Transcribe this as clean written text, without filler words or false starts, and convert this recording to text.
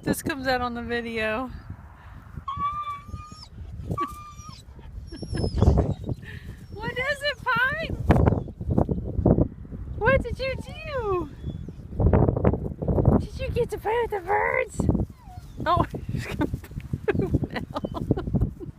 hope this comes out on the video. What is it, Pipe? What did you do? Did you get to play with the birds? Oh.